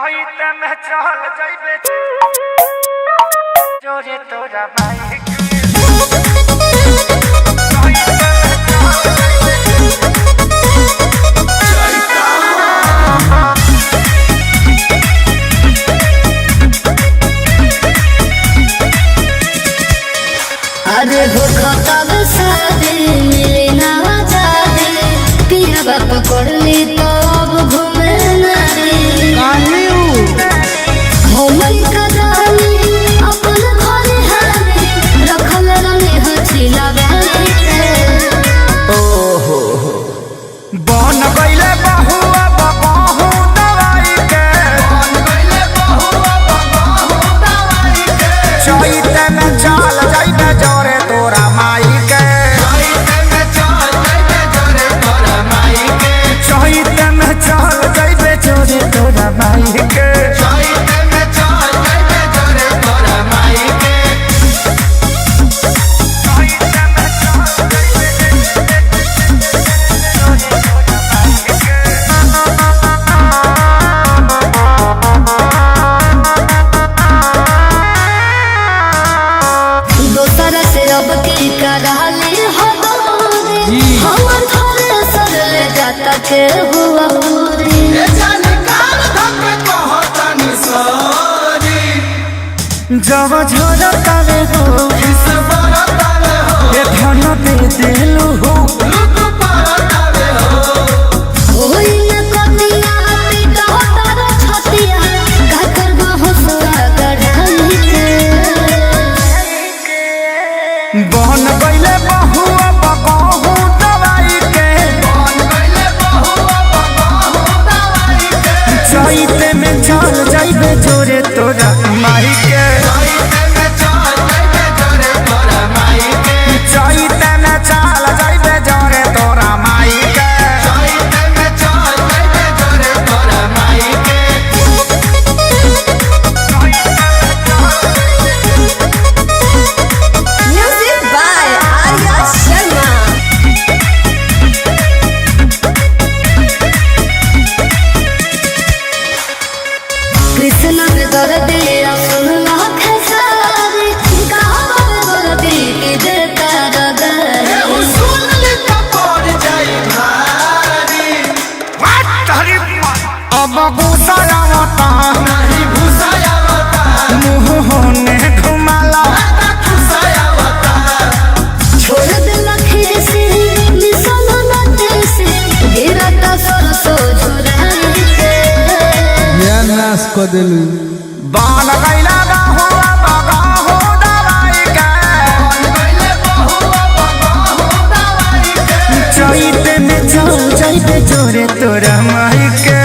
चहिते में चल जाइबे जोरे तोरा भाई अरे हो खतब शादी मिले ना जादे पिया बाप पकड़ ली तो अब घूमे ना रे हमन का जानी अपन घरे हारे रखल रंगे हचिला बाटे ओहो बन गइले बहुआ बाबू दवाई के बन गइले बहुआ बाबू दवाई के चहिते में चल जाइबे जोरे तोरा माई के चहिते में चल जाइबे जोरे तोरा माई के चहिते में चल जाइबे जोरे तोरा माई के चहिते में चल जाइबे जोरे तोरा माई के चहिते में चल दोसर से अब की कराले हो रे हमर घरे सर ले जाता के हुआ रे ए जाने काल धक कहतनी सरी जब झरता रे हो किस बरता रे हो ए धन दे देलु हो लुक परता रे हो ओई न कतिया पिता तार छतिया घाकर बहुसुआ गढ़ाई के बहन गइले बहुआ बाबू दवाई के बहन गइले बहुआ बाबू दवाई के चहिते में चल जाइबे जोरे तोरा माई के चहिते में चल जाइबे जोरे तोरा माई के चहिते में चल जाइबे जोरे तोरा माई के चहिते में चल जाइबे जोरे तोरा माई के म्यूजिक बाय आर्या शर्मा कृष्ण दर्दे सुन लाख सारे गाँव दर्दे के देता रगरे सुन ले तो पड़ जाई भारी अब घुसायावता नहीं घुसायावता मुंह होने घुमाला घुसायावता छोड़ दे लखे से मिशन नटे से गिरता सरसो झुराई के नाश कर दिलू बाल गइला बहुआ बाबू दवाई के बाल गइले बहुआ बाबू दवाई के चहिते में चल जाइबे जोरे तोरा माई के